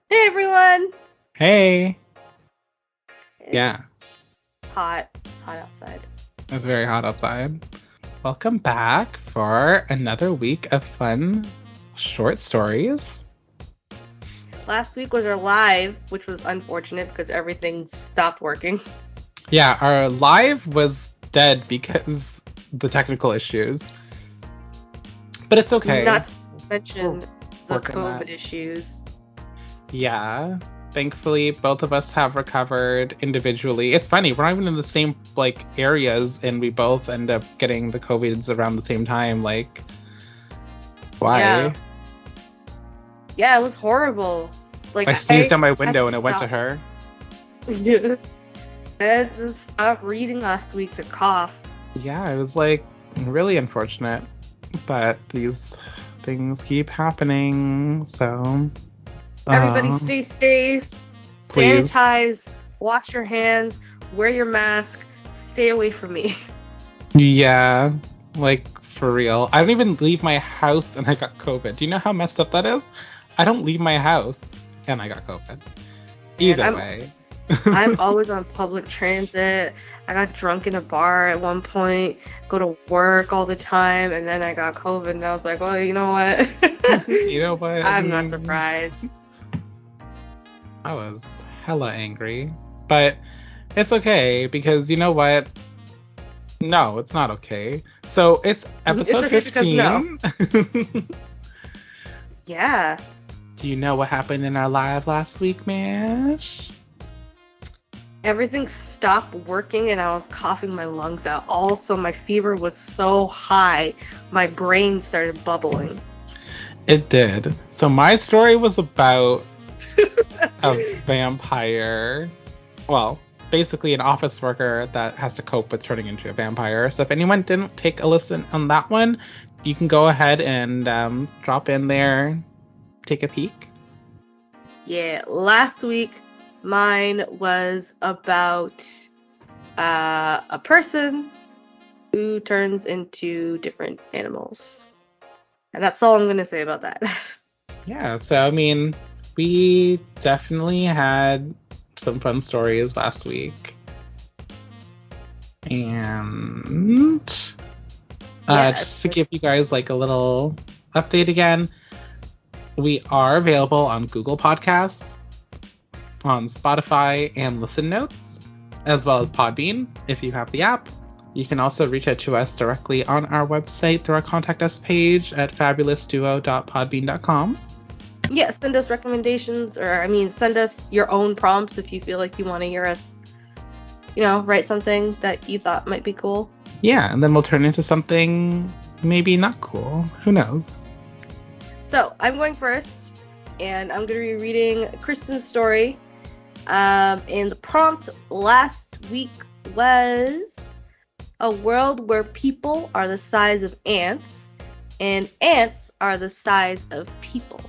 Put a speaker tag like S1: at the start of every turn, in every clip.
S1: Hey everyone!
S2: Hey. Yeah,
S1: It's hot. It's hot outside.
S2: it's very hot outside. Welcome back for another week of fun short stories.
S1: Last week was our live, which was unfortunate because everything stopped working.
S2: Yeah, our live was dead because the technical issues, but it's okay.
S1: Not to
S2: We're
S1: mention the
S2: working that.
S1: COVID issues.
S2: Yeah, thankfully both of us have recovered individually. It's funny, we're not even in the same areas, and we both end up getting the COVIDs around the same time.
S1: Yeah.
S2: Why?
S1: Yeah, it was horrible.
S2: I
S1: Like,
S2: sneezed
S1: I
S2: out my
S1: had to
S2: window and it went to
S1: stop.
S2: her.
S1: I had to stop reading last week to cough.
S2: Yeah, it was really unfortunate, but these things keep happening. So,
S1: Everybody
S2: uh,
S1: stay safe,
S2: please.
S1: sanitize, wash your hands, wear your mask, stay away from me.
S2: Yeah, for real. I don't even leave my house and I got COVID. Do you know how messed up that is? I don't leave my house and I got COVID.
S1: And
S2: Either
S1: I'm
S2: way.
S1: I'm always on public transit. I got drunk in a bar at one point, go to work all the time, and then I got COVID, and I was like, well, you know what?
S2: You know what?
S1: I'm not surprised.
S2: I was hella angry. But it's okay because you know what? No, it's not okay. So it's
S1: It's
S2: episode
S1: okay because no.
S2: 15.
S1: Yeah.
S2: Do you know what happened in our live last week, Mish?
S1: Everything stopped working, and I was coughing my lungs out. Also, my fever was so high, my brain started bubbling.
S2: It did. So my story was about a vampire. Well, basically an office worker that has to cope with turning into a vampire. So if anyone didn't take a listen on that one, you can go ahead and drop in there, take a peek.
S1: Yeah, last week mine was about a person who turns into different animals. And that's all I'm going to say about that.
S2: Yeah, so I mean, we definitely had some fun stories last week. And just to
S1: Yes.
S2: give you guys a little update again, we are available on Google Podcasts, on Spotify and Listen Notes, as well as Podbean if you have the app. You can also reach out to us directly on our website through our Contact Us page at fabulousduo.podbean.com.
S1: Yeah, send us recommendations, send us your own prompts if you feel like you want to hear us, write something that you thought might be cool.
S2: Yeah, and then we'll turn into something maybe not cool. Who knows?
S1: So, I'm going first, and I'm going to be reading Kristen's story. And the prompt last week was a world where people are the size of ants, and ants are the size of people.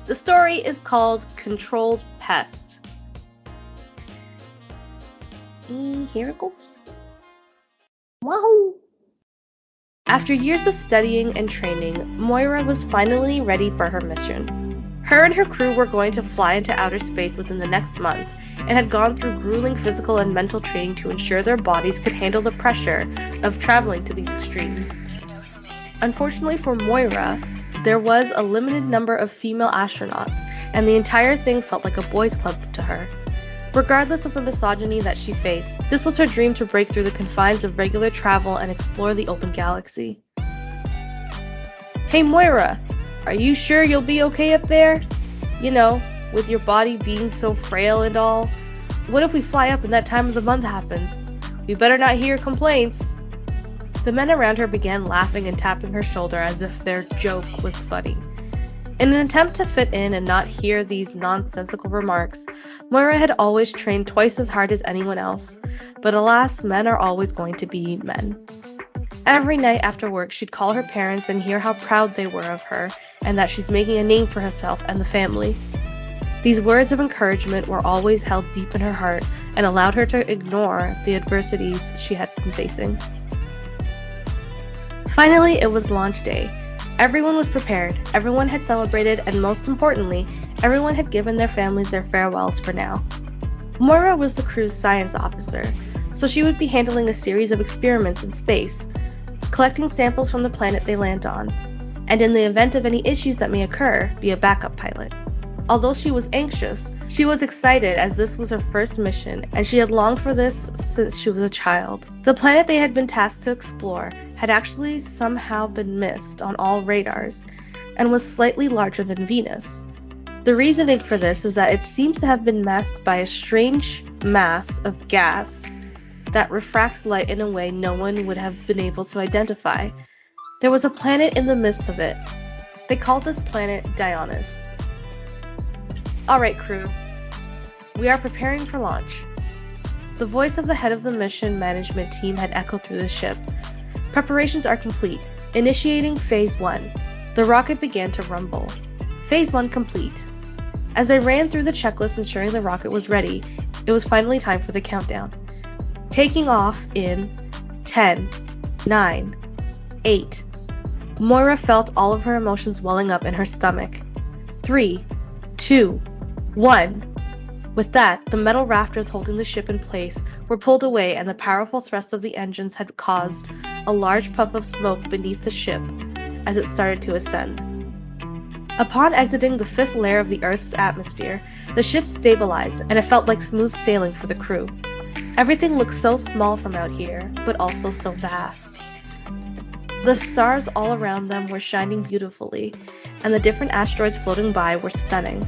S1: The story is called Controlled Pest. Here it goes. Wahoo! After years of studying and training, Moira was finally ready for her mission. Her and her crew were going to fly into outer space within the next month and had gone through grueling physical and mental training to ensure their bodies could handle the pressure of traveling to these extremes. Unfortunately for Moira, there was a limited number of female astronauts, and the entire thing felt like a boys' club to her. Regardless of the misogyny that she faced, this was her dream to break through the confines of regular travel and explore the open galaxy. Hey Moira, are you sure you'll be okay up there? You know, with your body being so frail and all. What if we fly up and that time of the month happens? We better not hear complaints. The men around her began laughing and tapping her shoulder as if their joke was funny. In an attempt to fit in and not hear these nonsensical remarks, Moira had always trained twice as hard as anyone else, but alas, men are always going to be men. Every night after work, she'd call her parents and hear how proud they were of her, and that she's making a name for herself and the family. These words of encouragement were always held deep in her heart and allowed her to ignore the adversities she had been facing. Finally, it was launch day. Everyone was prepared, everyone had celebrated, and most importantly, Everyone had given their families their farewells for now. Moira was the crew's science officer, so she would be handling a series of experiments in space, collecting samples from the planet they land on, and in the event of any issues that may occur, be a backup pilot. Although she was anxious, she was excited as this was her first mission, and she had longed for this since she was a child. The planet they had been tasked to explore had actually somehow been missed on all radars, and was slightly larger than Venus. The reasoning for this is that it seems to have been masked by a strange mass of gas that refracts light in a way no one would have been able to identify. There was a planet in the midst of it. They called this planet Dionys. Alright, crew. We are preparing for launch. The voice of the head of the mission management team had echoed through the ship. Preparations are complete. Initiating Phase 1. The rocket began to rumble. Phase 1 complete. As they ran through the checklist ensuring the rocket was ready, it was finally time for the countdown. Taking off in 10, 9, 8. Moira felt all of her emotions welling up in her stomach. 3, 2, 1. With that, the metal rafters holding the ship in place were pulled away, and the powerful thrust of the engines had caused a large puff of smoke beneath the ship as it started to ascend. Upon exiting the fifth layer of the Earth's atmosphere, the ship stabilized, and it felt like smooth sailing for the crew. Everything looked so small from out here, but also so vast. The stars all around them were shining beautifully, and the different asteroids floating by were stunning.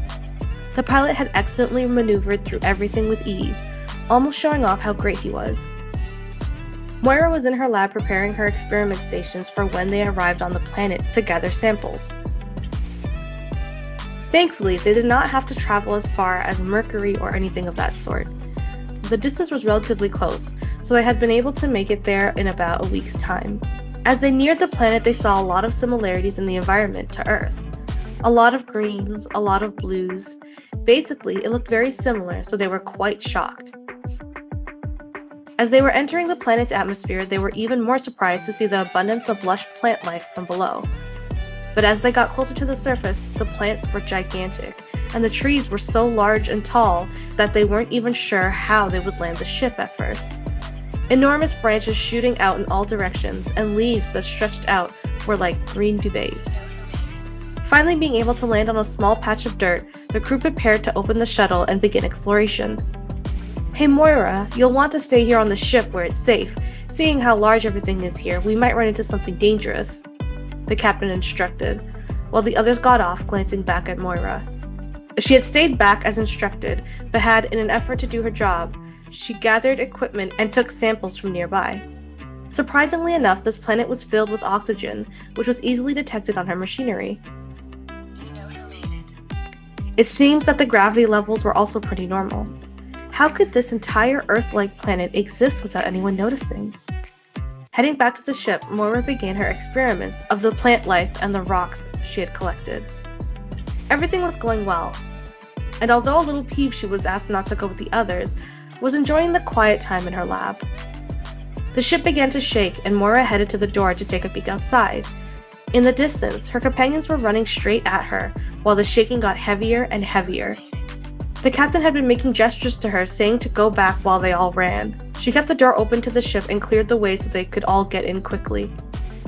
S1: The pilot had excellently maneuvered through everything with ease, almost showing off how great he was. Moira was in her lab preparing her experiment stations for when they arrived on the planet to gather samples. Thankfully, they did not have to travel as far as Mercury or anything of that sort. The distance was relatively close, so they had been able to make it there in about a week's time. As they neared the planet, they saw a lot of similarities in the environment to Earth. A lot of greens, a lot of blues. Basically, it looked very similar, so they were quite shocked. As they were entering the planet's atmosphere, they were even more surprised to see the abundance of lush plant life from below. But as they got closer to the surface, the plants were gigantic, and the trees were so large and tall that they weren't even sure how they would land the ship at first. Enormous branches shooting out in all directions, and leaves that stretched out were like green duvets. Finally being able to land on a small patch of dirt, the crew prepared to open the shuttle and begin exploration. Hey Moira, you'll want to stay here on the ship where it's safe. Seeing how large everything is here, we might run into something dangerous, the captain instructed, while the others got off, glancing back at Moira. She had stayed back as instructed, but had, in an effort to do her job, she gathered equipment and took samples from nearby. Surprisingly enough, this planet was filled with oxygen, which was easily detected on her machinery. It seems that the gravity levels were also pretty normal. How could this entire Earth-like planet exist without anyone noticing? Heading back to the ship, Moira began her experiments of the plant life and the rocks she had collected. Everything was going well, and although a little peeved she was asked not to go with the others, was enjoying the quiet time in her lab. The ship began to shake, and Moira headed to the door to take a peek outside. In the distance, her companions were running straight at her, while the shaking got heavier and heavier. The captain had been making gestures to her, saying to go back while they all ran. She kept the door open to the ship and cleared the way so they could all get in quickly.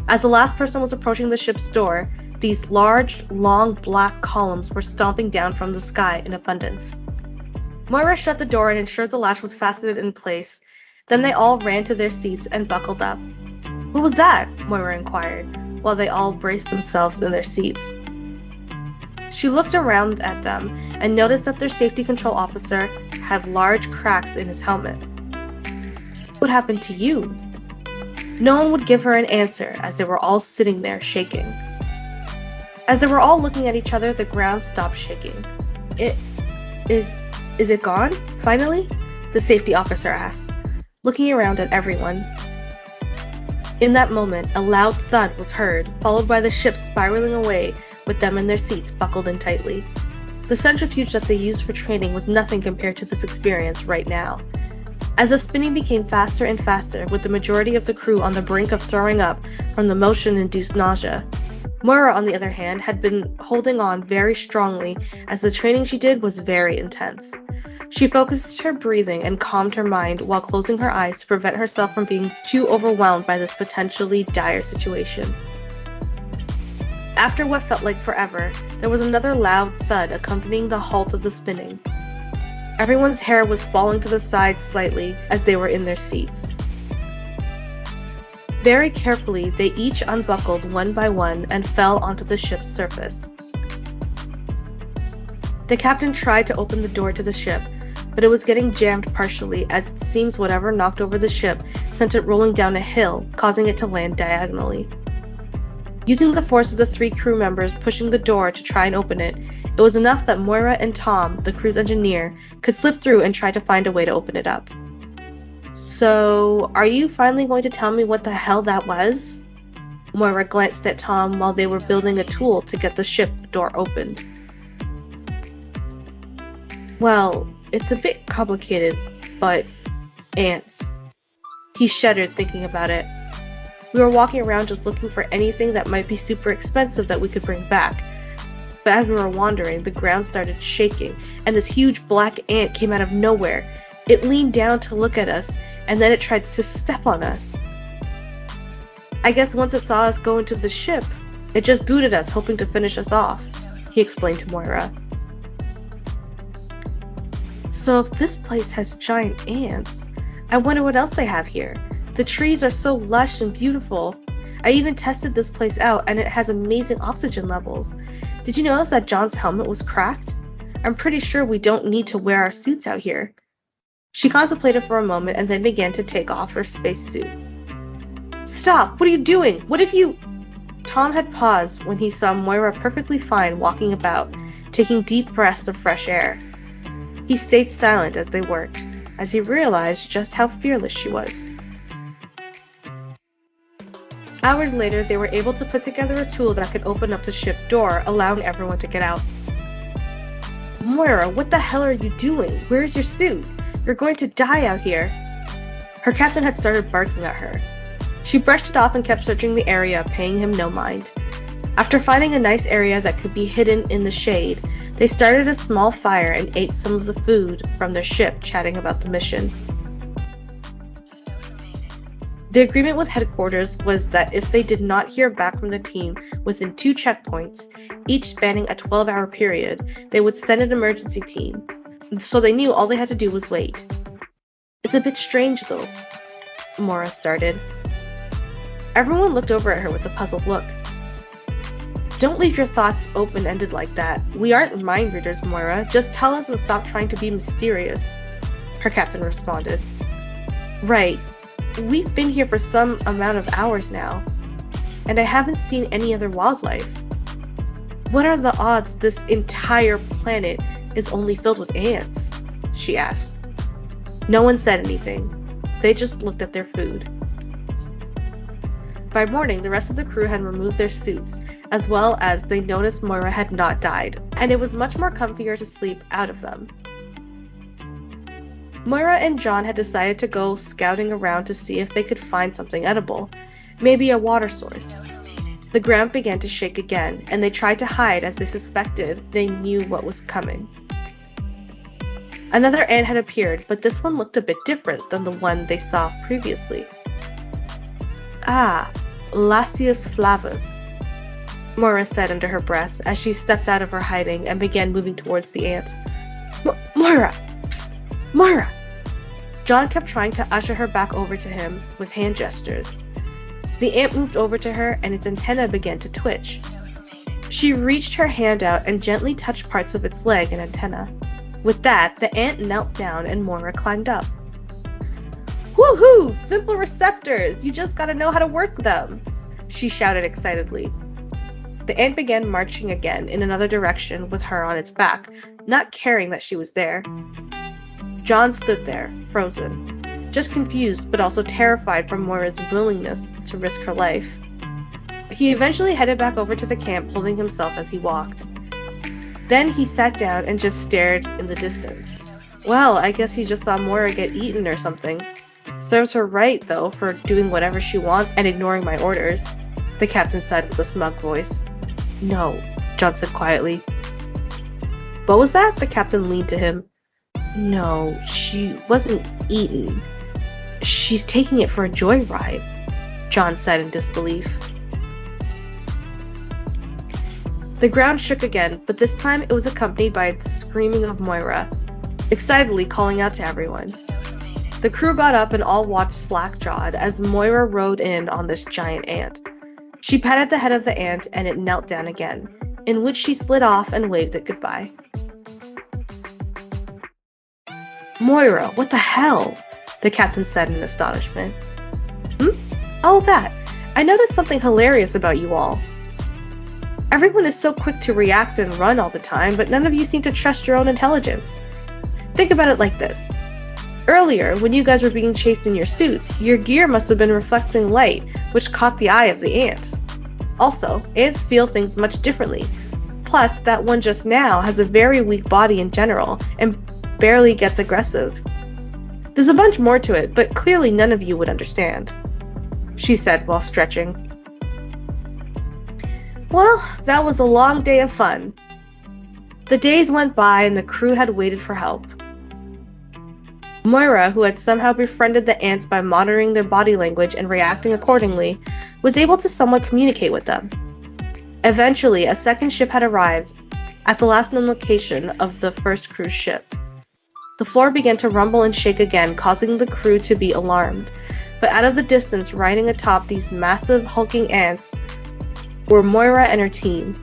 S1: As the last person was approaching the ship's door, these large, long black columns were stomping down from the sky in abundance. Moira shut the door and ensured the latch was fastened in place. Then they all ran to their seats and buckled up. "What was that?" Moira inquired, while they all braced themselves in their seats. She looked around at them and noticed that their safety control officer had large cracks in his helmet. "What happened to you?" No one would give her an answer as they were all sitting there shaking. As they were all looking at each other, the ground stopped shaking. Is it gone, finally?" the safety officer asked, looking around at everyone. In that moment, a loud thud was heard, followed by the ship spiraling away with them in their seats buckled in tightly. The centrifuge that they used for training was nothing compared to this experience right now. As the spinning became faster and faster, with the majority of the crew on the brink of throwing up from the motion-induced nausea, Moira, on the other hand, had been holding on very strongly as the training she did was very intense. She focused her breathing and calmed her mind while closing her eyes to prevent herself from being too overwhelmed by this potentially dire situation. After what felt like forever, there was another loud thud accompanying the halt of the spinning. Everyone's hair was falling to the side slightly as they were in their seats. Very carefully, they each unbuckled one by one and fell onto the ship's surface. The captain tried to open the door to the ship, but it was getting jammed partially as it seems whatever knocked over the ship sent it rolling down a hill, causing it to land diagonally. Using the force of the 3 crew members pushing the door to try and open it, it was enough that Moira and Tom, the crew's engineer, could slip through and try to find a way to open it up. "So, are you finally going to tell me what the hell that was?" Moira glanced at Tom while they were building a tool to get the ship door opened. "Well, it's a bit complicated, but ants." He shuddered thinking about it. "We were walking around just looking for anything that might be super expensive that we could bring back. But as we were wandering, the ground started shaking, and this huge black ant came out of nowhere. It leaned down to look at us, and then it tried to step on us. I guess once it saw us go into the ship, it just booted us, hoping to finish us off," he explained to Moira. "So if this place has giant ants, I wonder what else they have here. The trees are so lush and beautiful. I even tested this place out, and it has amazing oxygen levels. Did you notice that John's helmet was cracked? I'm pretty sure we don't need to wear our suits out here." She contemplated for a moment and then began to take off her spacesuit. "Stop! What are you doing? What if you—" Tom had paused when he saw Moira perfectly fine walking about, taking deep breaths of fresh air. He stayed silent as they worked, as he realized just how fearless she was. Hours later, they were able to put together a tool that could open up the ship door, allowing everyone to get out. "Moira, what the hell are you doing? Where's your suit? You're going to die out here." Her captain had started barking at her. She brushed it off and kept searching the area, paying him no mind. After finding a nice area that could be hidden in the shade, they started a small fire and ate some of the food from their ship, chatting about the mission. The agreement with headquarters was that if they did not hear back from the team within 2 checkpoints, each spanning a 12-hour period, they would send an emergency team. So they knew all they had to do was wait. "It's a bit strange, though," Moira started. Everyone looked over at her with a puzzled look. "Don't leave your thoughts open-ended like that. We aren't mind readers, Moira. Just tell us and stop trying to be mysterious," her captain responded. "Right. We've been here for some amount of hours now, and I haven't seen any other wildlife. What are the odds this entire planet is only filled with ants?" she asked. No one said anything. They just looked at their food. By morning, the rest of the crew had removed their suits, as well as they noticed Moira had not died, and it was much more comfier to sleep out of them. Moira and John had decided to go scouting around to see if they could find something edible, maybe a water source. The ground began to shake again, and they tried to hide as they suspected they knew what was coming. Another ant had appeared, but this one looked a bit different than the one they saw previously. "Ah, Lasius flavus," Moira said under her breath as she stepped out of her hiding and began moving towards the ant. "Moira! Psst! Moira!" John kept trying to usher her back over to him with hand gestures. The ant moved over to her and its antenna began to twitch. She reached her hand out and gently touched parts of its leg and antenna. With that, the ant knelt down and Moira climbed up. "Woohoo! Simple receptors! You just gotta know how to work them!" she shouted excitedly. The ant began marching again in another direction with her on its back, not caring that she was there. John stood there, frozen, just confused but also terrified from Moira's willingness to risk her life. He eventually headed back over to the camp, holding himself as he walked. Then he sat down and just stared in the distance. Well, I guess he just saw Moira get eaten or something. Serves her right, though, for doing whatever she wants and ignoring my orders, the captain said with a smug voice. No, John said quietly. What was that? The captain leaned to him. No, she wasn't eaten. She's taking it for a joyride, John said in disbelief. The ground shook again, but this time it was accompanied by the screaming of Moira, excitedly calling out to everyone. The crew got up and all watched slack-jawed as Moira rode in on this giant ant. She patted the head of the ant and it knelt down again, in which she slid off and waved it goodbye. Moira, what the hell? The captain said in astonishment. All that. I noticed something hilarious about you all. Everyone is so quick to react and run all the time, but none of you seem to trust your own intelligence. Think about it like this. Earlier, when you guys were being chased in your suits, your gear must have been reflecting light, which caught the eye of the ant. Also, ants feel things much differently. Plus, that one just now has a very weak body in general, and barely gets aggressive. There's a bunch more to it, but clearly none of you would understand, she said while stretching. Well, that was a long day of fun. The days went by and the crew had waited for help. Moira, who had somehow befriended the ants by monitoring their body language and reacting accordingly, was able to somewhat communicate with them. Eventually, a second ship had arrived at the last known location of the first cruise ship. The floor began to rumble and shake again, causing the crew to be alarmed. But out of the distance, riding atop these massive, hulking ants, were Moira and her team.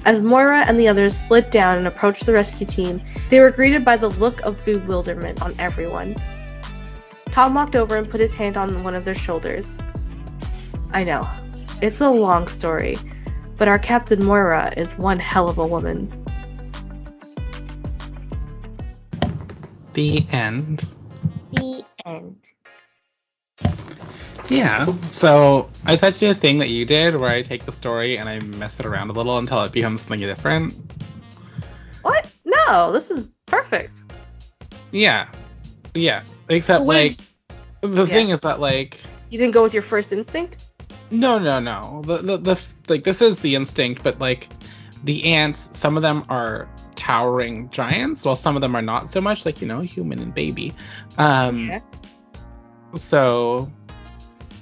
S1: As Moira and the others slid down and approached the rescue team, they were greeted by the look of bewilderment on everyone. Tom walked over and put his hand on one of their shoulders. I know, it's a long story, but our Captain Moira is one hell of a woman.
S2: The end.
S1: The end.
S2: Yeah, so I tried to do a thing that you did where I take the story and I mess it around a little until it becomes something different.
S1: What? No, this is perfect.
S2: Yeah. Except, the thing is that,
S1: You didn't go with your first instinct?
S2: No. This is the instinct, but, the ants, some of them are towering giants, while some of them are not so much, human and baby.
S1: Yeah.
S2: So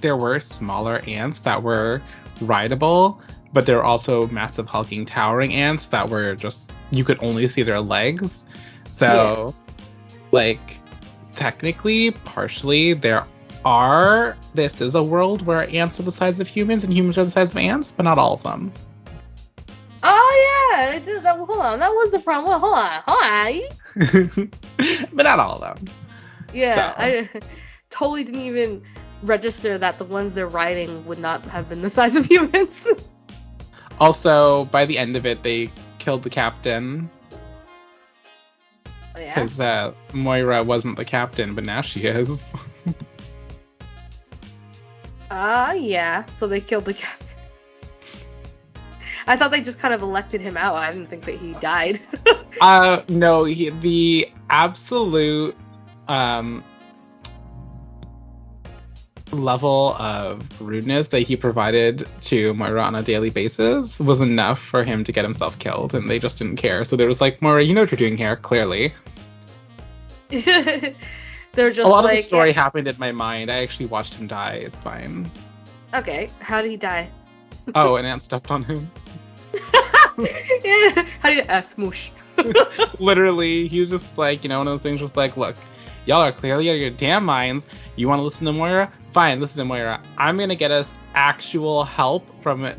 S2: there were smaller ants that were rideable, but there were also massive hulking towering ants that were just, you could only see their legs. So, technically, partially, this is a world where ants are the size of humans and humans are the size of ants, but not all of them.
S1: Oh, yeah, it did that. Hold on, that was the problem. Hold on.
S2: But not all of them.
S1: Yeah,
S2: So.
S1: I totally didn't even register that the ones they're riding would not have been the size of humans.
S2: Also, by the end of it, they killed the captain.
S1: Yeah.
S2: Because Moira wasn't the captain, but now she is.
S1: Yeah, so they killed the captain. I thought they just kind of elected him out. I didn't think that he died.
S2: No, the absolute level of rudeness that he provided to Moira on a daily basis was enough for him to get himself killed, and they just didn't care. So there was Moira, you know what you're doing here, clearly.
S1: They're just
S2: a lot of the story happened in my mind. I actually watched him die. It's fine.
S1: Okay, how did he die?
S2: Oh, an ant stepped on him.
S1: Yeah, how did smoosh?
S2: Literally, he was just one of those things, just look, y'all are clearly out of your damn minds. You want to listen to Moira? Fine, listen to Moira. I'm gonna get us actual help from,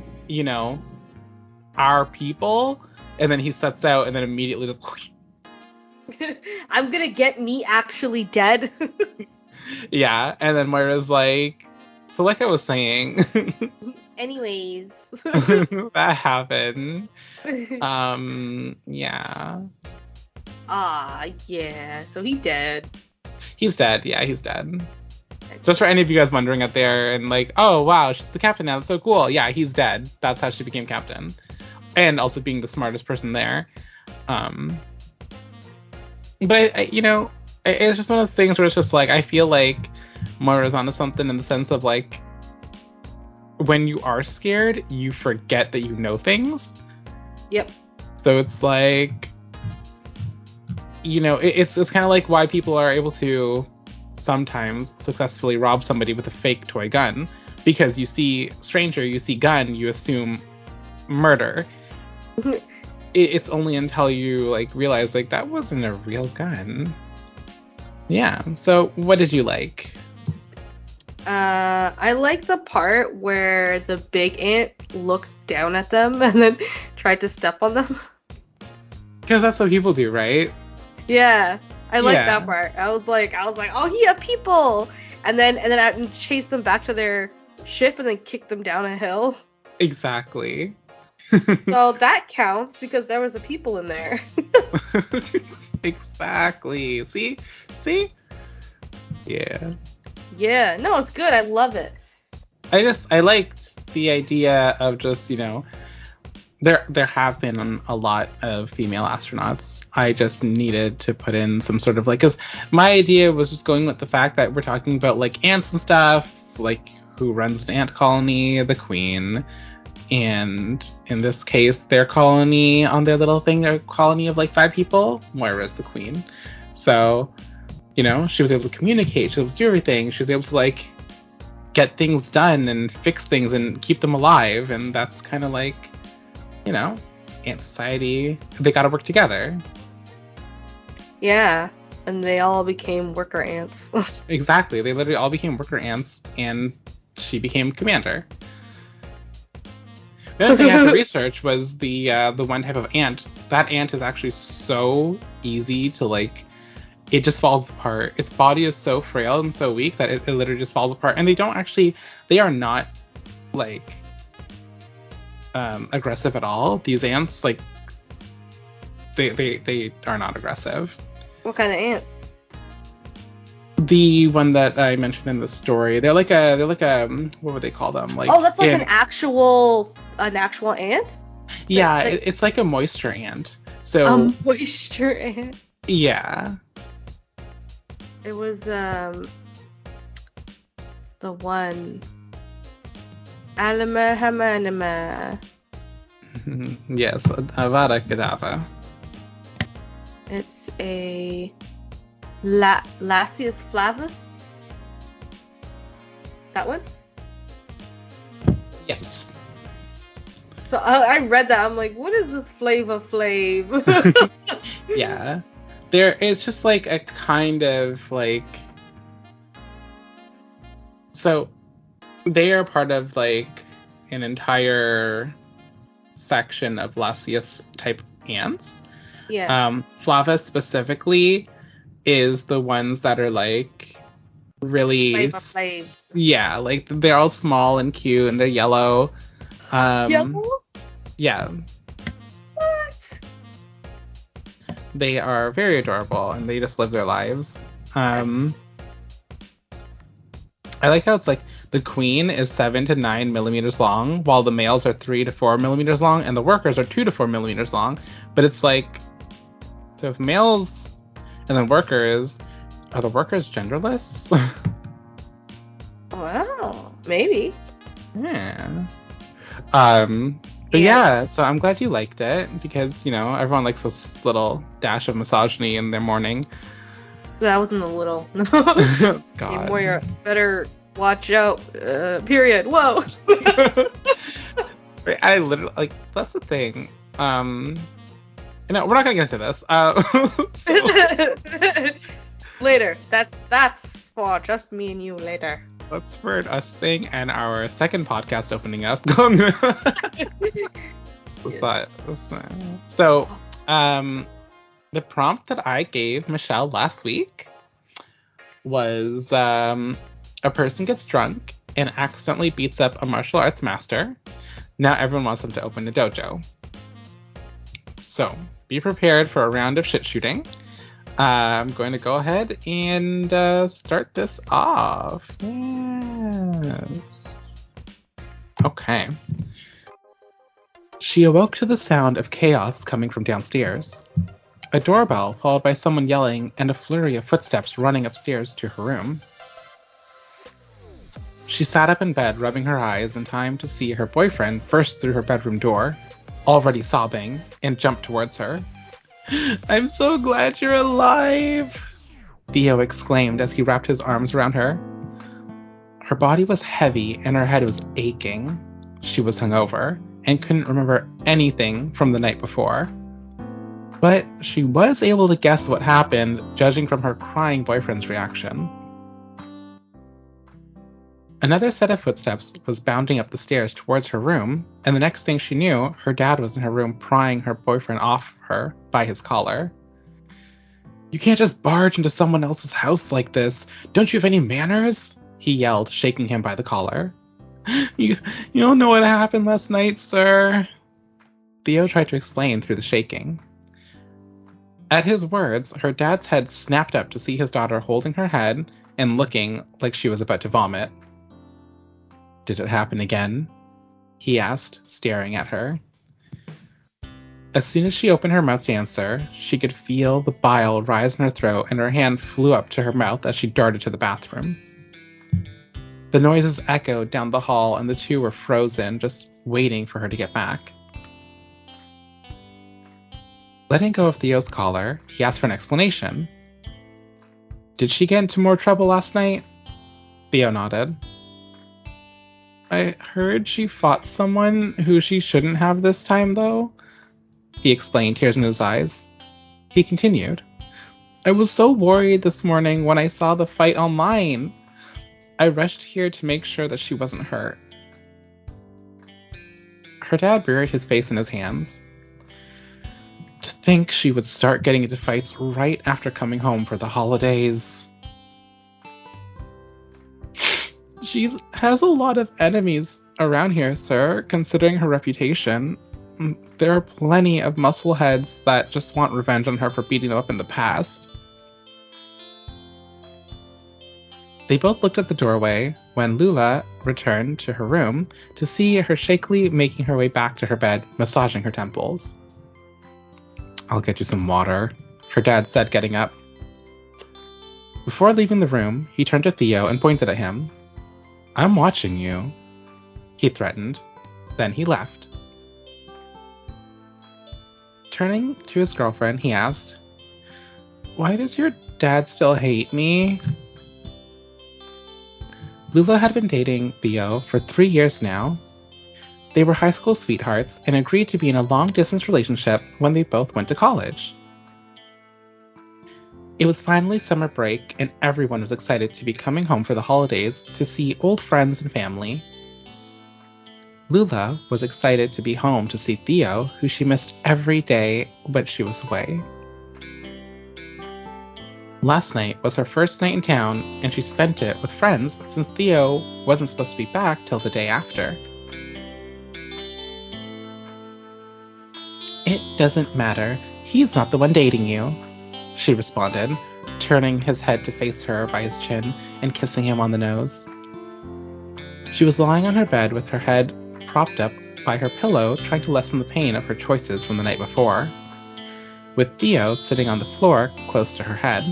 S2: our people. And then he sets out and then immediately just...
S1: I'm gonna get me actually dead.
S2: Yeah, and then Moira's so like I was saying...
S1: Anyways.
S2: That happened. Yeah.
S1: Yeah, so he dead.
S2: He's dead, yeah, he's dead. Just for any of you guys wondering out there and oh wow, she's the captain now, that's so cool. Yeah, he's dead. That's how she became captain. And also being the smartest person there. But it's just one of those things where it's just I feel like Moira's onto something in the sense of when you are scared, you forget that you know things.
S1: Yep.
S2: So it's like, it's kind of like why people are able to sometimes successfully rob somebody with a fake toy gun, because you see stranger, you see gun, you assume murder. It's only until you like realize like that wasn't a real gun. Yeah. So what did you like?
S1: I like the part where the big ant looked down at them and then tried to step on them.
S2: Because that's what people do, right?
S1: Yeah, I like
S2: Yeah.
S1: that part. I was like, oh yeah, people, and then I chased them back to their ship and then kicked them down a hill.
S2: Exactly.
S1: So that counts because there was a people in there.
S2: Exactly. See? Yeah.
S1: Yeah, no, it's good. I love it.
S2: I liked the idea of just, there have been a lot of female astronauts. I just needed to put in some sort of like, because my idea was just going with the fact that we're talking about like ants and stuff, like who runs an ant colony, the queen, and in this case, their colony on their little thing, their colony of like 5 people, Moira's the queen. So, she was able to communicate, she was able to do everything, she was able to like get things done and fix things and keep them alive, and that's kind of like, ant society, they gotta work together.
S1: Yeah, and they all became worker ants.
S2: Exactly, they literally all became worker ants, and she became commander. The other thing I had to research was the one type of ant. That ant is actually so easy to like, it just falls apart. Its body is so frail and so weak that it literally just falls apart. And they are not like aggressive at all. These ants, like, they are not aggressive.
S1: What kind of ant?
S2: The one that I mentioned in the story, they're like a what would they call them? Like,
S1: oh, that's like an actual ant?
S2: Yeah, it's like a moisture ant. So
S1: a moisture ant.
S2: Yeah.
S1: It was the one Alama Hamanama.
S2: Yes, Avada Kedavra.
S1: It's a Lasius flavus. That one?
S2: Yes.
S1: So I read that. I'm like, what is this Flavor Flav?
S2: Yeah. It's just like a kind of like. So they are part of like an entire section of Lasius type ants.
S1: Yeah.
S2: Flavus specifically is the ones that are like really
S1: Flavor Flav.
S2: Yeah, like they're all small and cute and they're yellow.
S1: Yellow?
S2: Yeah.
S1: What?
S2: They are very adorable and they just live their lives. I like how it's like the queen is 7 to 9 millimeters long, while the males are 3 to 4 millimeters long, and the workers are 2 to 4 millimeters long. But it's like, so if males and then workers, are the workers genderless?
S1: Wow, maybe.
S2: Yeah. But yeah, so I'm glad you liked it because, everyone likes this little dash of misogyny in their morning.
S1: That wasn't a little.
S2: God.
S1: Moira, better watch out. Period. Whoa.
S2: I literally, like, that's the thing. We're not gonna get into this.
S1: Later. That's for just me and you later.
S2: That's for us thing and our second podcast opening up.
S1: Yes.
S2: So, the prompt that I gave Michelle last week was a person gets drunk and accidentally beats up a martial arts master. Now everyone wants them to open a dojo. So, be prepared for a round of shit shooting. I'm going to go ahead and start this off. Yes. Okay. She awoke to the sound of chaos coming from downstairs. A doorbell, followed by someone yelling, and a flurry of footsteps running upstairs to her room. She sat up in bed, rubbing her eyes in time to see her boyfriend burst through her bedroom door. already sobbing, and jumped towards her. "I'm so glad you're alive!" Theo exclaimed as he wrapped his arms around her. Her body was heavy and her head was aching. She was hungover and couldn't remember anything from the night before. But she was able to guess what happened, judging from her crying boyfriend's reaction. Another set of footsteps was bounding up the stairs towards her room, and the next thing she knew, her dad was in her room prying her boyfriend off her by his collar. "You can't just barge into someone else's house like this. Don't you have any manners?" he yelled, shaking him by the collar. You don't know what happened last night, sir." Theo tried to explain through the shaking. At his words, her dad's head snapped up to see his daughter holding her head and looking like she was about to vomit. "Did it happen again?" he asked, staring at her. As soon as she opened her mouth to answer, she could feel the bile rise in her throat and her hand flew up to her mouth as she darted to the bathroom. The noises echoed down the hall and the two were frozen, just waiting for her to get back. Letting go of Theo's collar, he asked for an explanation. "Did she get into more trouble last night?" Theo nodded. "I heard she fought someone who she shouldn't have this time, though," he explained, tears in his eyes. He continued, "I was so worried this morning when I saw the fight online. I rushed here to make sure that she wasn't hurt." Her dad buried his face in his hands. To think she would start getting into fights right after coming home for the holidays. "She has a lot of enemies around here, sir, considering her reputation. There are plenty of muscleheads that just want revenge on her for beating them up in the past." They both looked at the doorway when Lula returned to her room to see her shakily making her way back to her bed, massaging her temples. "I'll get you some water," her dad said, getting up. Before leaving the room, he turned to Theo and pointed at him. "I'm watching you," he threatened. Then he left. Turning to his girlfriend, he asked, "Why does your dad still hate me?" Lula had been dating Theo for 3 years now. They were high school sweethearts and agreed to be in a long-distance relationship when they both went to college. It was finally summer break, and everyone was excited to be coming home for the holidays to see old friends and family. Lula was excited to be home to see Theo, who she missed every day when she was away. Last night was her first night in town, and she spent it with friends since Theo wasn't supposed to be back till the day after. "It doesn't matter. He's not the one dating you," she responded, turning his head to face her by his chin and kissing him on the nose. She was lying on her bed with her head propped up by her pillow, trying to lessen the pain of her choices from the night before, with Theo sitting on the floor close to her head.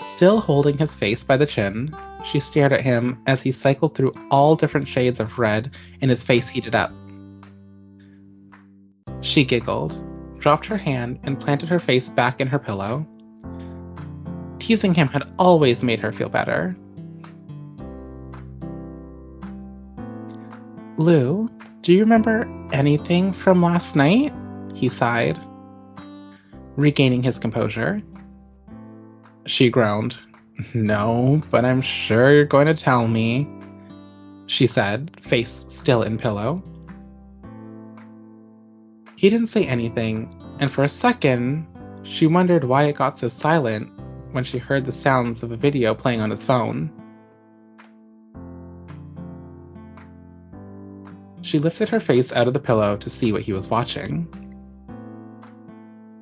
S2: Still holding his face by the chin, she stared at him as he cycled through all different shades of red and his face heated up. She giggled, dropped her hand, and planted her face back in her pillow. Teasing him had always made her feel better. "Lou, do you remember anything from last night?" he sighed, regaining his composure. She groaned. "No, but I'm sure you're going to tell me," she said, face still in pillow. He didn't say anything, and for a second, she wondered why it got so silent when she heard the sounds of a video playing on his phone. She lifted her face out of the pillow to see what he was watching.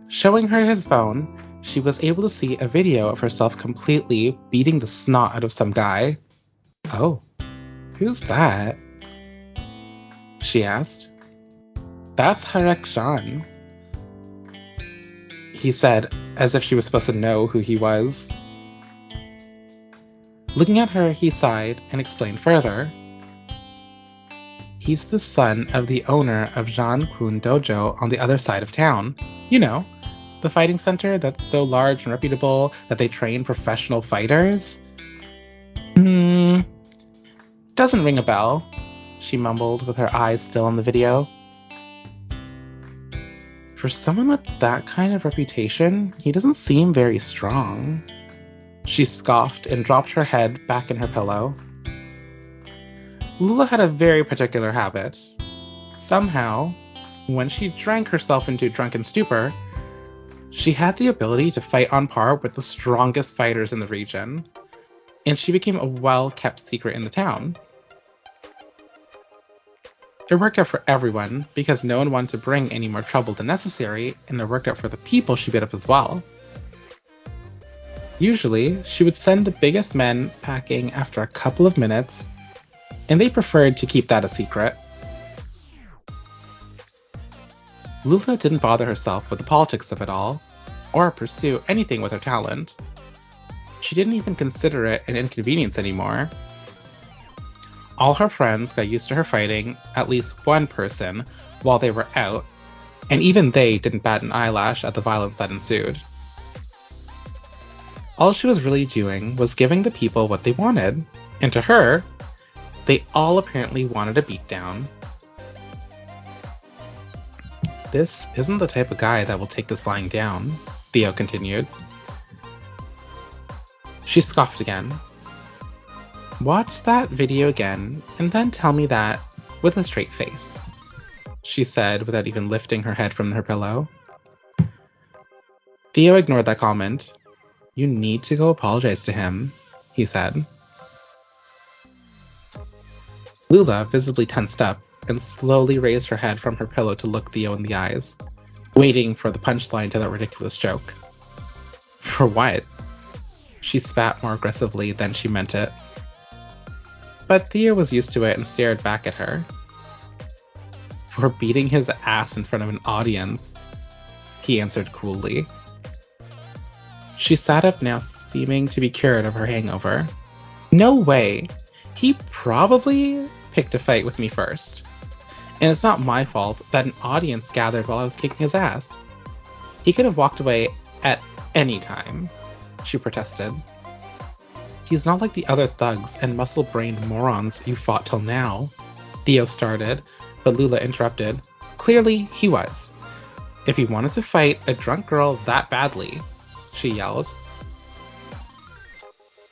S2: Showing her his phone, she was able to see a video of herself completely beating the snot out of some guy. "Oh, who's that?" she asked. "That's Harek Jean," he said, as if she was supposed to know who he was. Looking at her, he sighed and explained further. He's the son of the owner of Jean Kun Dojo on the other side of town. You know, the fighting center that's so large and reputable that they train professional fighters. Doesn't ring a bell, she mumbled with her eyes still on the video. For someone with that kind of reputation, he doesn't seem very strong. She scoffed and dropped her head back in her pillow. Lula had a very particular habit. Somehow, when she drank herself into drunken stupor, she had the ability to fight on par with the strongest fighters in the region, and she became a well-kept secret in the town. It worked out for everyone, because no one wanted to bring any more trouble than necessary, and it worked out for the people she beat up as well. Usually, she would send the biggest men packing after a couple of minutes, and they preferred to keep that a secret. Lula didn't bother herself with the politics of it all, or pursue anything with her talent. She didn't even consider it an inconvenience anymore. All her friends got used to her fighting at least one person while they were out, and even they didn't bat an eyelash at the violence that ensued. All she was really doing was giving the people what they wanted, and to her, they all apparently wanted a beatdown. This isn't the type of guy that will take this lying down, Theo continued. She scoffed again. Watch that video again, and then tell me that with a straight face, she said without even lifting her head from her pillow. Theo ignored that comment. You need to go apologize to him, he said. Lula visibly tensed up and slowly raised her head from her pillow to look Theo in the eyes, waiting for the punchline to that ridiculous joke. For what? She spat more aggressively than she meant it. But Theo was used to it and stared back at her. For beating his ass in front of an audience, he answered coolly. She sat up now, seeming to be cured of her hangover. No way! He probably picked a fight with me first. And it's not my fault that an audience gathered while I was kicking his ass. He could have walked away at any time, she protested. He's not like the other thugs and muscle-brained morons you fought till now, Theo started, but Lula interrupted. Clearly, he was. If he wanted to fight a drunk girl that badly, she yelled.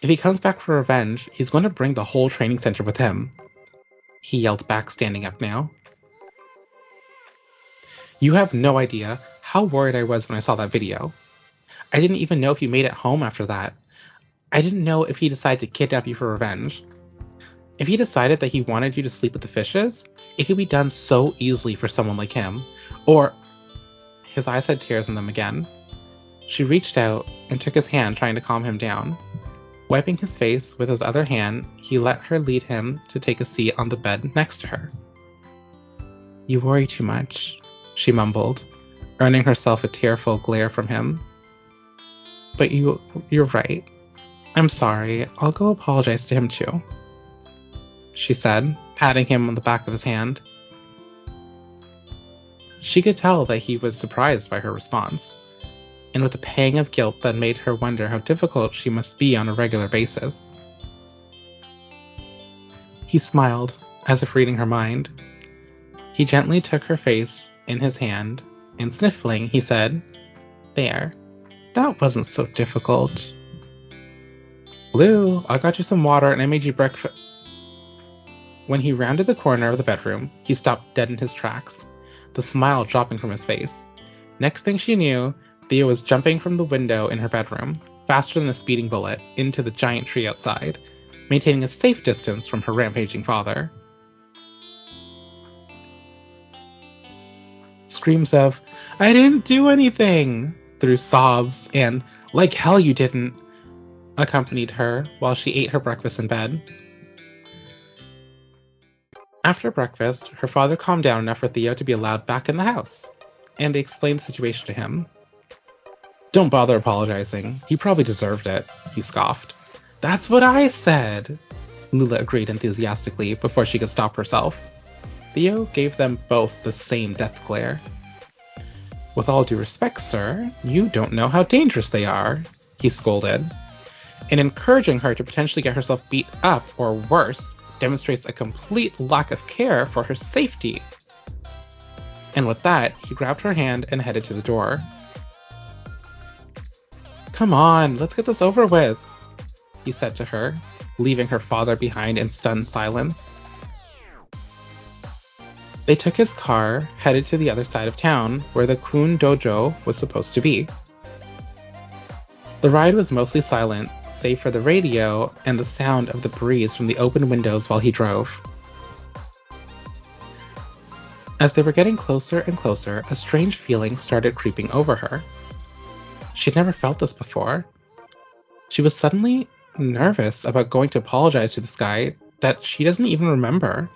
S2: If he comes back for revenge, he's going to bring the whole training center with him, he yelled back, standing up now. You have no idea how worried I was when I saw that video. I didn't even know if you made it home after that. I didn't know if he decided to kidnap you for revenge. If he decided that he wanted you to sleep with the fishes, it could be done so easily for someone like him. Or... His eyes had tears in them again. She reached out and took his hand, trying to calm him down. Wiping his face with his other hand, he let her lead him to take a seat on the bed next to her. You worry too much, she mumbled, earning herself a tearful glare from him. But you're right. I'm sorry. I'll go apologize to him too, she said, patting him on the back of his hand. She could tell that he was surprised by her response, and with a pang of guilt that made her wonder how difficult she must be on a regular basis. He smiled, as if reading her mind. He gently took her face in his hand, and sniffling, he said, There, that wasn't so difficult. Lou, I got you some water and I made you breakfast. When he rounded the corner of the bedroom, he stopped dead in his tracks, the smile dropping from his face. Next thing she knew, Thea was jumping from the window in her bedroom, faster than a speeding bullet, into the giant tree outside, maintaining a safe distance from her rampaging father. Screams of, I didn't do anything, through sobs and, like hell you didn't, accompanied her while she ate her breakfast in bed. After breakfast, her father calmed down enough for Theo to be allowed back in the house, and they explained the situation to him. Don't bother apologizing. He probably deserved it, he scoffed. That's what I said, Lula agreed enthusiastically before she could stop herself. Theo gave them both the same death glare. "With all due respect, sir, you don't know how dangerous they are," he scolded. And encouraging her to potentially get herself beat up or worse demonstrates a complete lack of care for her safety. And with that, he grabbed her hand and headed to the door. "Come on, let's get this over with," he said to her, leaving her father behind in stunned silence. They took his car, headed to the other side of town, where the Kun Dojo was supposed to be. The ride was mostly silent, save for the radio and the sound of the breeze from the open windows while he drove. As they were getting closer and closer, a strange feeling started creeping over her. She'd never felt this before. She was suddenly nervous about going to apologize to this guy that she doesn't even remember.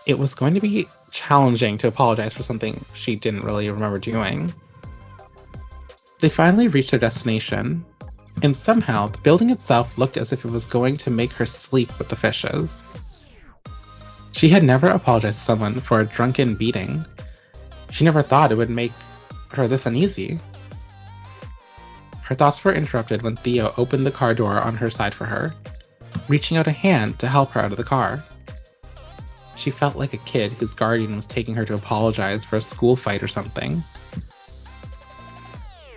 S2: It was going to be challenging to apologize for something she didn't really remember doing. They finally reached their destination, and somehow the building itself looked as if it was going to make her sleep with the fishes. She had never apologized to someone for a drunken beating. She never thought it would make her this uneasy. Her thoughts were interrupted when Theo opened the car door on her side for her, reaching out a hand to help her out of the car. She felt like a kid whose guardian was taking her to apologize for a school fight or something.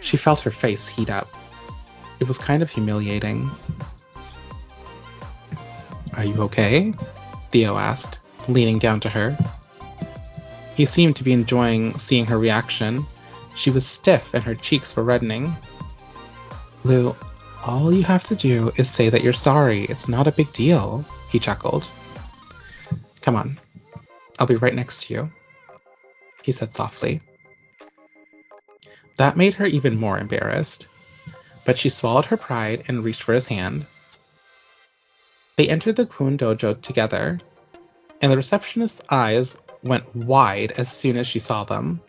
S2: She felt her face heat up. It was kind of humiliating. "Are you okay?" Theo asked, leaning down to her. He seemed to be enjoying seeing her reaction. She was stiff and her cheeks were reddening. "Lou, all you have to do is say that you're sorry. It's not a big deal," he chuckled. "Come on, I'll be right next to you," he said softly. That made her even more embarrassed, but she swallowed her pride and reached for his hand. They entered the Kun Dojo together, and the receptionist's eyes went wide as soon as she saw them.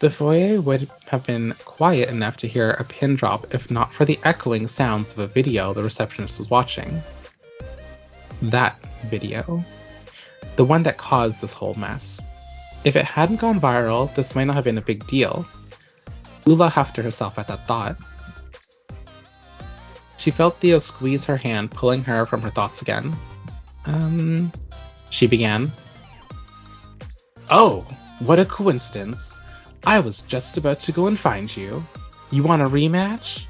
S2: The foyer would have been quiet enough to hear a pin drop if not for the echoing sounds of a video the receptionist was watching. That video. The one that caused this whole mess. If it hadn't gone viral, this might not have been a big deal. Ula huffed to herself at that thought. She felt Theo squeeze her hand, pulling her from her thoughts again. She began. "Oh, what a coincidence. I was just about to go and find you. You want a rematch?"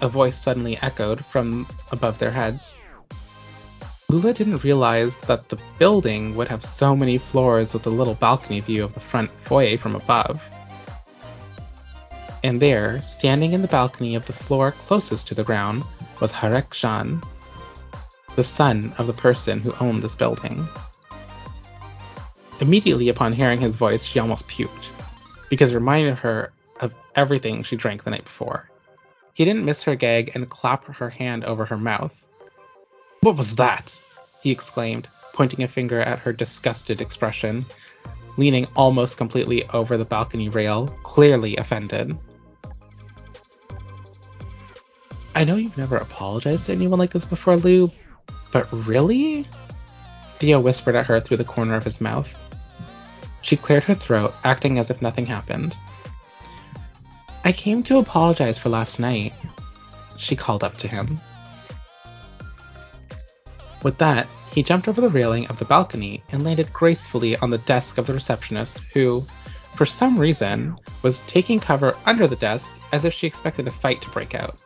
S2: A voice suddenly echoed from above their heads. Lula didn't realize that the building would have so many floors with a little balcony view of the front foyer from above. And there, standing in the balcony of the floor closest to the ground, was Harek Jan, the son of the person who owned this building. Immediately upon hearing his voice, she almost puked, because it reminded her of everything she drank the night before. He didn't miss her gag and clap her hand over her mouth. "What was that?" he exclaimed, pointing a finger at her disgusted expression, leaning almost completely over the balcony rail, clearly offended. "I know you've never apologized to anyone like this before, Lou, but really?" Theo whispered at her through the corner of his mouth. She cleared her throat, acting as if nothing happened. "I came to apologize for last night," she called up to him. With that, he jumped over the railing of the balcony and landed gracefully on the desk of the receptionist, who, for some reason, was taking cover under the desk as if she expected a fight to break out.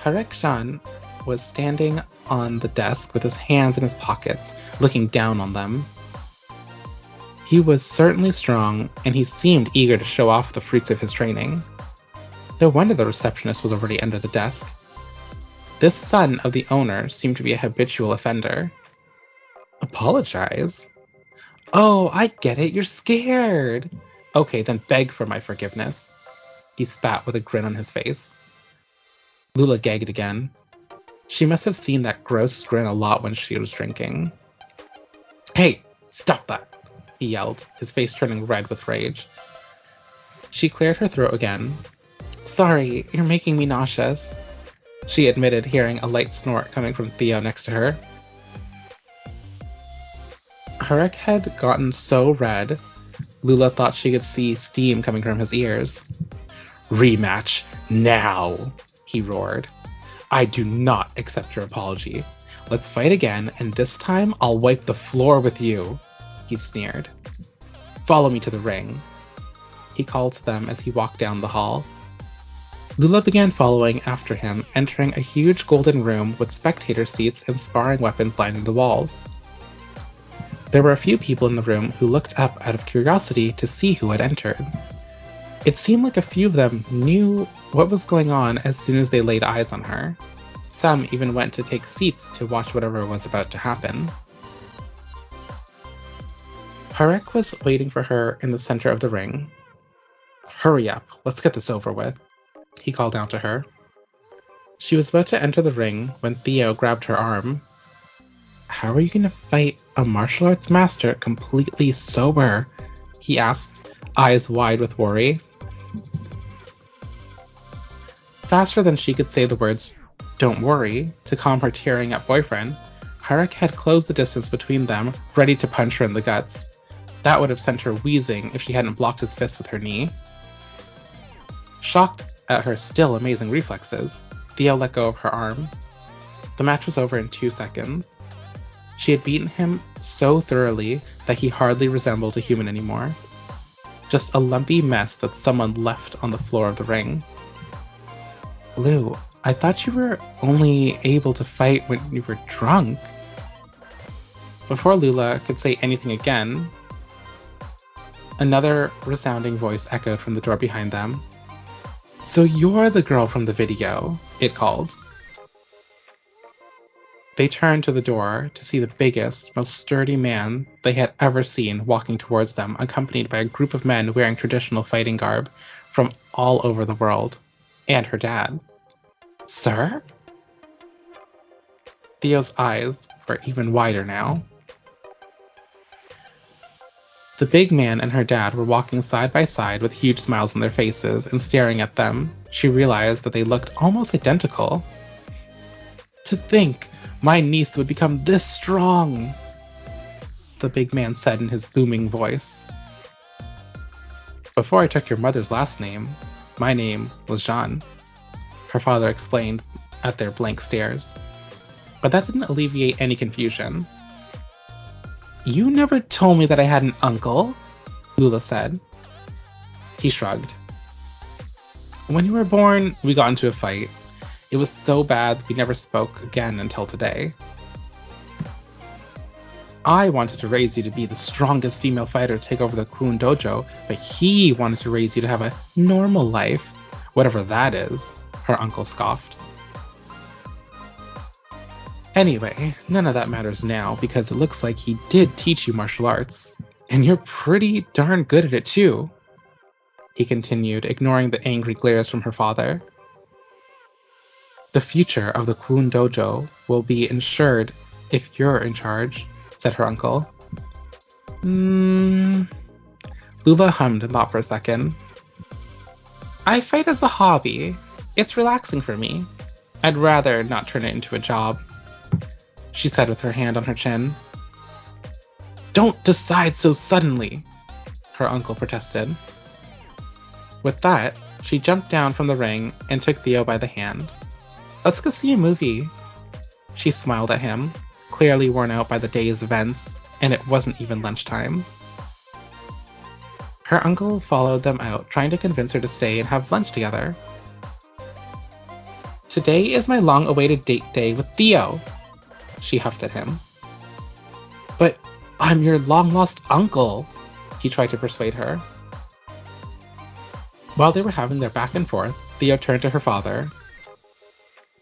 S2: Harek Jan was standing on the desk with his hands in his pockets, looking down on them. He was certainly strong, and he seemed eager to show off the fruits of his training. No wonder the receptionist was already under the desk. This son of the owner seemed to be a habitual offender. "Apologize? Oh, I get it, you're scared. Okay, then beg for my forgiveness." He spat with a grin on his face. Lula gagged again. She must have seen that gross grin a lot when she was drinking. "Hey, stop that!" he yelled, his face turning red with rage. She cleared her throat again. "Sorry, you're making me nauseous," she admitted, hearing a light snort coming from Theo next to her. Hurek had gotten so red, Lula thought she could see steam coming from his ears. "Rematch, now," he roared. "I do not accept your apology. Let's fight again, and this time I'll wipe the floor with you," he sneered. "Follow me to the ring," he called to them as he walked down the hall. Lula began following after him, entering a huge golden room with spectator seats and sparring weapons lining the walls. There were a few people in the room who looked up out of curiosity to see who had entered. It seemed like a few of them knew what was going on as soon as they laid eyes on her. Some even went to take seats to watch whatever was about to happen. Hurek was waiting for her in the center of the ring. "Hurry up, let's get this over with," he called out to her. She was about to enter the ring when Theo grabbed her arm. "How are you going to fight a martial arts master completely sober?" he asked, eyes wide with worry. Faster than she could say the words, "Don't worry," to calm her tearing up boyfriend, Hurek had closed the distance between them, ready to punch her in the guts. That would have sent her wheezing if she hadn't blocked his fist with her knee. Shocked at her still amazing reflexes, Theo let go of her arm. The match was over in 2 seconds. She had beaten him so thoroughly that he hardly resembled a human anymore. Just a lumpy mess that someone left on the floor of the ring. "Lou, I thought you were only able to fight when you were drunk." Before Lula could say anything again, another resounding voice echoed from the door behind them. "So you're the girl from the video," it called. They turned to the door to see the biggest, most sturdy man they had ever seen walking towards them, accompanied by a group of men wearing traditional fighting garb from all over the world, and her dad. "Sir?" Theo's eyes were even wider now. The big man and her dad were walking side by side with huge smiles on their faces, and staring at them, she realized that they looked almost identical. "To think my niece would become this strong," the big man said in his booming voice. "Before I took your mother's last name, my name was Jean," her father explained at their blank stares. But that didn't alleviate any confusion. "You never told me that I had an uncle," Lula said. He shrugged. "When you were born, we got into a fight. It was so bad we never spoke again until today. I wanted to raise you to be the strongest female fighter to take over the Kun Dojo, but he wanted to raise you to have a normal life, whatever that is," her uncle scoffed. "Anyway, none of that matters now because it looks like he did teach you martial arts, and you're pretty darn good at it too," he continued, ignoring the angry glares from her father. "The future of the Kun Dojo will be ensured if you're in charge," said her uncle. Lula hummed and thought for a second. "I fight as a hobby. It's relaxing for me. I'd rather not turn it into a job," she said with her hand on her chin. "Don't decide so suddenly," her uncle protested. With that, she jumped down from the ring and took Theo by the hand. "Let's go see a movie." She smiled at him, clearly worn out by the day's events, and it wasn't even lunchtime. Her uncle followed them out, trying to convince her to stay and have lunch together. "Today is my long-awaited date day with Theo," she huffed at him. "But I'm your long-lost uncle," he tried to persuade her. While they were having their back and forth, Theo turned to her father.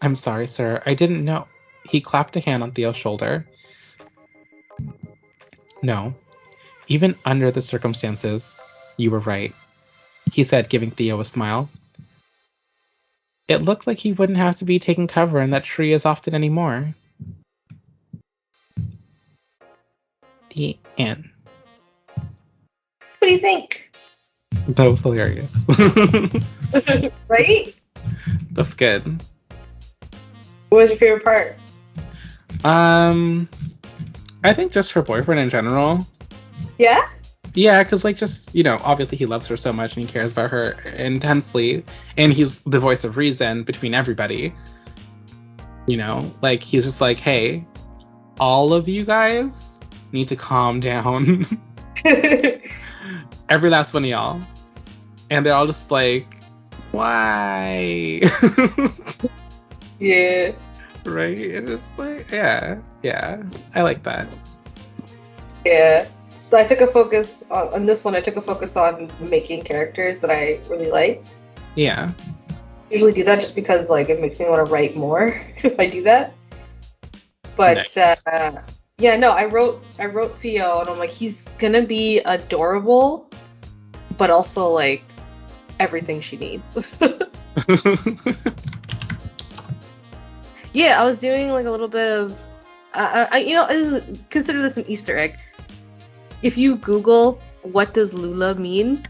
S2: "I'm sorry, sir. I didn't know." He clapped a hand on Theo's shoulder. "No, even under the circumstances, you were right," he said, giving Theo a smile. "It looked like he wouldn't have to be taking cover in that tree as often anymore." The end.
S1: What do you think?
S2: That was hilarious.
S1: Right?
S2: That's good.
S1: What was your favorite part?
S2: I think just her boyfriend in general.
S1: Yeah?
S2: Yeah, because, like, just, you know, obviously he loves her so much and he cares about her intensely. And he's the voice of reason between everybody. You know? Like, he's just like, hey, all of you guys need to calm down. Every last one of y'all. And they're all just like, why?
S1: Yeah.
S2: Right? And it's like, yeah. I like that.
S1: Yeah. So I took a focus on this one. I took a focus on making characters that I really liked.
S2: Yeah.
S1: Usually do that just because like it makes me want to write more if I do that. But
S2: Nice.
S1: yeah, no, I wrote Theo, and I'm like, he's gonna be adorable, but also like everything she needs. Yeah, I was doing like a little bit of, consider this an Easter egg. If you Google what does Lula mean,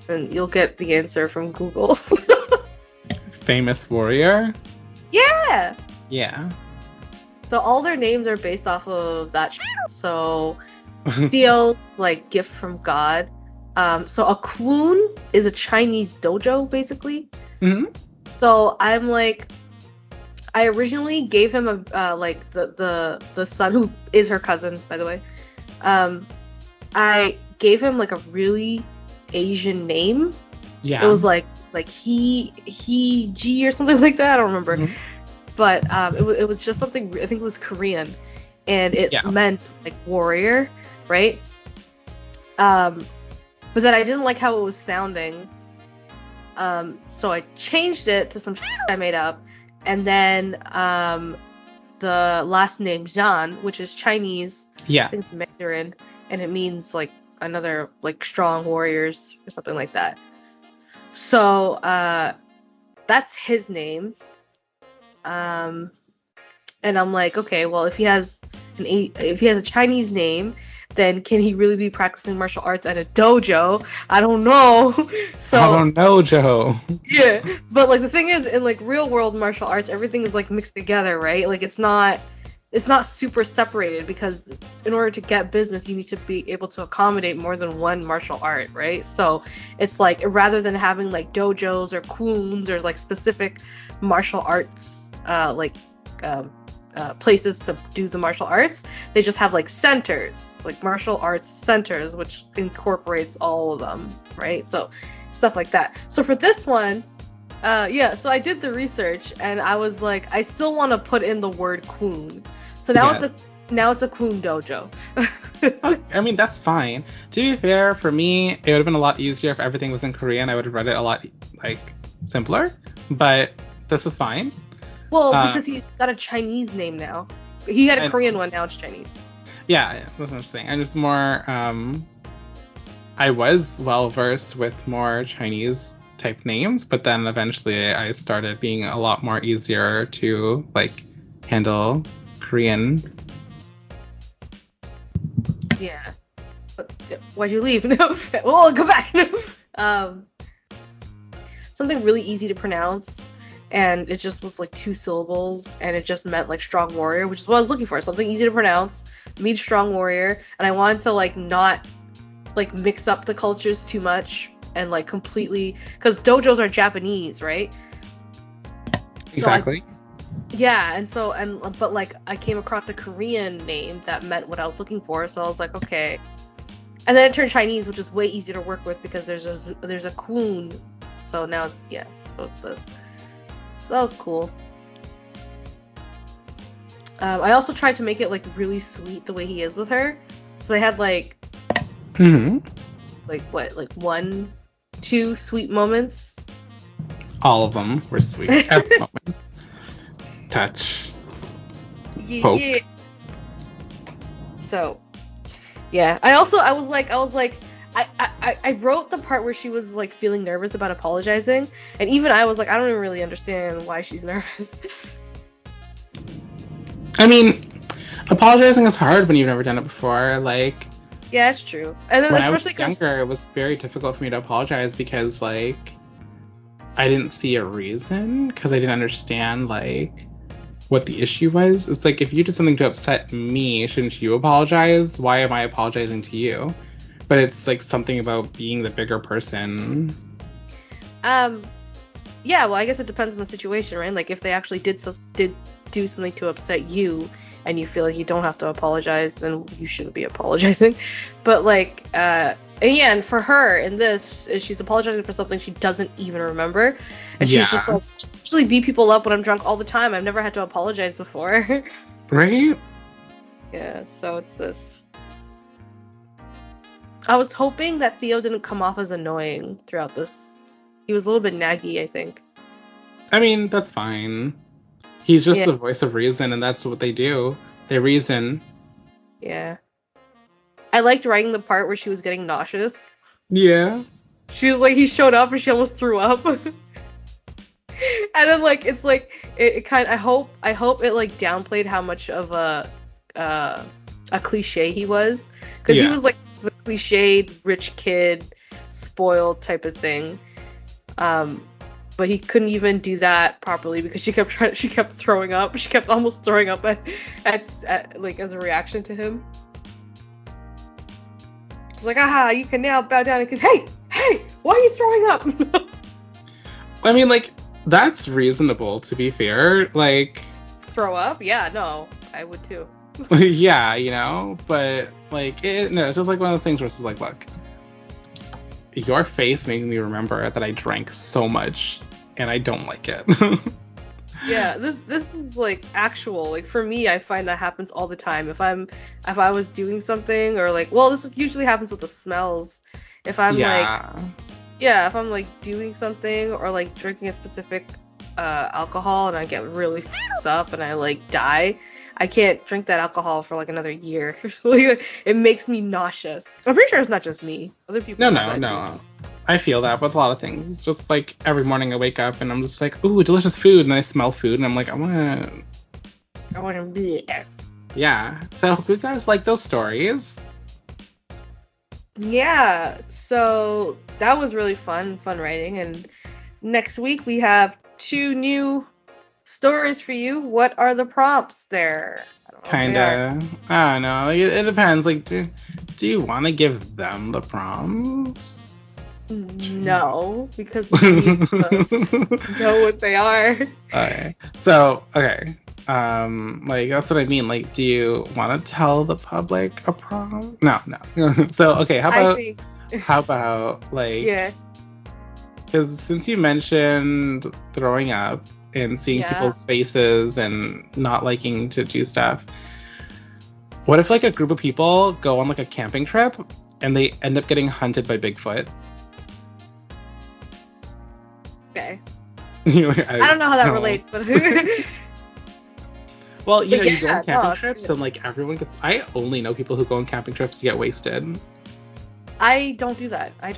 S1: then you'll get the answer from Google.
S2: Famous warrior?
S1: Yeah.
S2: Yeah.
S1: So all their names are based off of that. So Theo, like gift from God. So a Kwun is a Chinese dojo, basically.
S2: Mm-hmm.
S1: So I'm like, I originally gave him a like the son who is her cousin, by the way. I gave him like a really Asian name.
S2: Yeah.
S1: It was like he G or something like that. I don't remember.
S2: Mm-hmm.
S1: But it was just something, I think it was Korean, and it meant like warrior, right? But then I didn't like how it was sounding. So I changed it to some I made up, and then the last name Zhan, which is Chinese.
S2: Yeah.
S1: I think it's Mandarin, and it means like another like strong warriors or something like that. So that's his name. And I'm like, okay, well, if he has a Chinese name, then can he really be practicing martial arts at a dojo? I don't know. So
S2: I don't know, Joe.
S1: yeah, but like the thing is, in like real world martial arts, everything is like mixed together, right? Like it's not super separated, because in order to get business, you need to be able to accommodate more than one martial art, right? So it's like, rather than having like dojos or kwuns or like specific martial arts places to do the martial arts, they just have like centers, like martial arts centers, which incorporates all of them, right? So stuff like that. So for this one, so I did the research, and I was like, I still want to put in the word kwun. So now it's a kwun dojo.
S2: I mean, that's fine. To be fair, for me, it would have been a lot easier if everything was in Korean. I would have read it a lot like simpler, but this is fine.
S1: Well, because he's got a Chinese name now. He had a Korean one, now it's Chinese.
S2: Yeah, that's what I'm saying. I'm just more, I was well versed with more Chinese type names, but then eventually I started being a lot more easier to like handle Korean.
S1: Yeah. But why'd you leave? No. Well, come back. Something really easy to pronounce, and it just was like 2 syllables, and it just meant like strong warrior, which is what I was looking for. Something easy to pronounce, means strong warrior, and I wanted to like not like mix up the cultures too much and like completely, because dojos are Japanese, right?
S2: Exactly.
S1: But like I came across a Korean name that meant what I was looking for, so I was like, okay. And then it turned Chinese, which is way easier to work with because there's a kwun. So now, yeah, so it's this. So that was cool. I also tried to make it like really sweet the way he is with her. So they had like, like what, like 1, 2 sweet moments.
S2: All of them were sweet. Every moment. Touch. Poke.
S1: Yeah. So, yeah. I was like, I wrote the part where she was like feeling nervous about apologizing, and even I was like, I don't even really understand why she's nervous.
S2: I mean, apologizing is hard when you've never done it before. Like,
S1: yeah, it's true. And then
S2: when
S1: especially
S2: I was younger, it was very difficult for me to apologize because like I didn't see a reason, because I didn't understand like what the issue was. It's like, if you did something to upset me, shouldn't you apologize? Why am I apologizing to you? But it's like something about being the bigger person.
S1: Yeah, well, I guess it depends on the situation, right? Like, if they actually did do something to upset you, and you feel like you don't have to apologize, then you shouldn't be apologizing. But like, and for her in this, is she's apologizing for something she doesn't even remember, and she's just like, I usually beat people up when I'm drunk all the time. I've never had to apologize before.
S2: Right?
S1: Yeah, so it's this. I was hoping that Theo didn't come off as annoying throughout this. He was a little bit naggy, I think.
S2: I mean, that's fine. He's just the voice of reason, and that's what they do. They reason.
S1: Yeah. I liked writing the part where she was getting nauseous.
S2: Yeah.
S1: She was like, he showed up and she almost threw up. And then like, it's like, it kind of, I hope it like downplayed how much of a cliche he was. Because he was like the cliched rich kid, spoiled type of thing. But he couldn't even do that properly because she kept throwing up. She kept almost throwing up at like as a reaction to him. She's like, aha, you can now bow down and hey, why are you throwing up?
S2: I mean, like, that's reasonable, to be fair. Like,
S1: throw up? Yeah, no, I would too.
S2: Yeah, you know, but like, it's just like one of those things where it's like, look, your face made me remember that I drank so much, and I don't like it.
S1: Yeah, this is like actual. Like for me, I find that happens all the time. If I was doing something, or like, well, this usually happens with the smells. If I'm if I'm like doing something or like drinking a specific alcohol and I get really fucked up and I like die, I can't drink that alcohol for like another year. Like, it makes me nauseous. I'm pretty sure it's not just me. Other people.
S2: No. I feel that with a lot of things. Just like every morning I wake up and I'm just like, ooh, delicious food, and I smell food and I'm like, I want to
S1: be there.
S2: Yeah. So hope you guys like those stories.
S1: Yeah. So that was really fun writing. And next week we have 2 new stories for you. What are the prompts there?
S2: Kinda. I don't know. It depends. Like, do you want to give them the prompts?
S1: No, because we know what they are.
S2: Okay. So, okay. Like, that's what I mean. Like, do you want to tell the public a prompt? No. So, okay, how about like,
S1: yeah.
S2: Because since you mentioned throwing up and seeing people's faces and not liking to do stuff, what if like a group of people go on like a camping trip and they end up getting hunted by Bigfoot?
S1: Okay.
S2: I
S1: don't know how that relates, but
S2: well, you go on camping trips and like everyone gets. I only know people who go on camping trips to get wasted.
S1: I don't do that. I've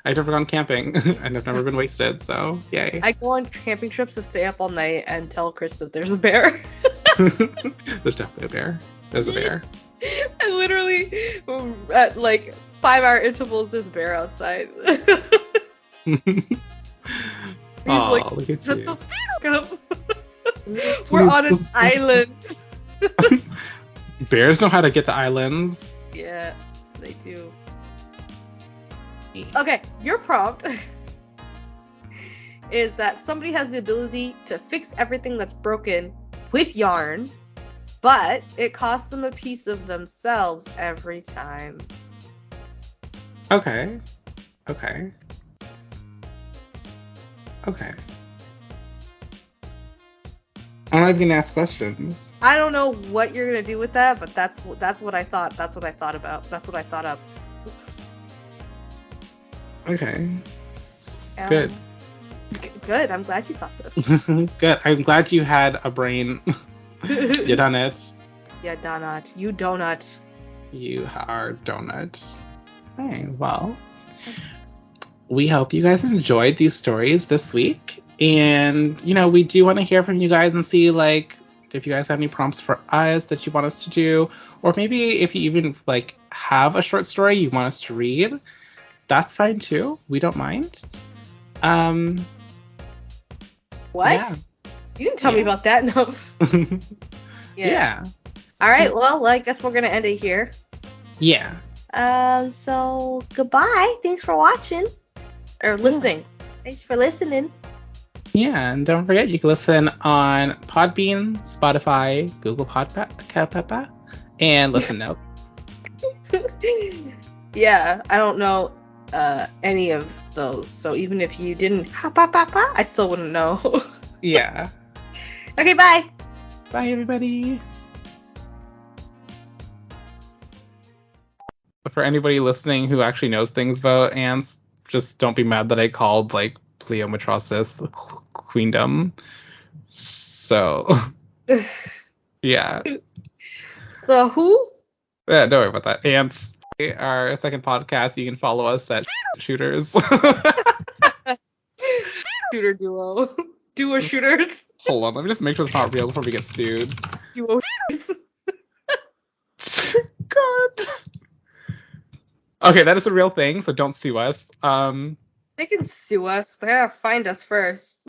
S2: never gone camping and I've never been wasted, so yay.
S1: I go on camping trips to stay up all night and tell Chris that there's a bear.
S2: There's definitely a bear. There's a bear.
S1: And literally at like 5-hour intervals, there's a bear outside. He's like,
S2: look at
S1: shut
S2: you.
S1: the fuck up. We're on an island.
S2: Bears know how to get to islands.
S1: Yeah, they do. Okay, your prompt is that somebody has the ability to fix everything that's broken with yarn, but it costs them a piece of themselves every time.
S2: Okay. I'm not even gonna ask questions.
S1: I don't know what you're gonna do with that, but that's what I thought. That's what I thought about. That's what I thought of.
S2: Okay. Good.
S1: Good. I'm glad you thought this.
S2: Good. I'm glad you had a brain. You done it.
S1: Yeah, donut. You donut.
S2: You are donut. Hey, well, we hope you guys enjoyed these stories this week. And, we do want to hear from you guys and see, like, if you guys have any prompts for us that you want us to do. Or maybe if you even, like, have a short story you want us to read. That's fine, too. We don't mind.
S1: What? You didn't tell me about that enough.
S2: Yeah.
S1: All right, well, I guess we're going to end it here.
S2: Yeah.
S1: So, goodbye. Thanks for watching. Or listening.
S2: Yeah.
S1: Thanks for listening.
S2: Yeah, and don't forget, you can listen on Podbean, Spotify, Google Podcast, and Listen Notes.
S1: Yeah, I don't know any of those, so even if you didn't I still wouldn't know.
S2: Yeah.
S1: Okay, bye.
S2: Bye, everybody. For anybody listening who actually knows things about ants, just don't be mad that I called like Pleometrosis queendom. So, yeah.
S1: The who?
S2: Yeah, don't worry about that. Ants, our second podcast, you can follow us at Shooters.
S1: Shooter duo. Duo shooters.
S2: Hold on, let me just make sure it's not real before we get sued.
S1: Duo shooters.
S2: God. Okay, that is a real thing, so don't sue us.
S1: They can sue us. They gotta find us first.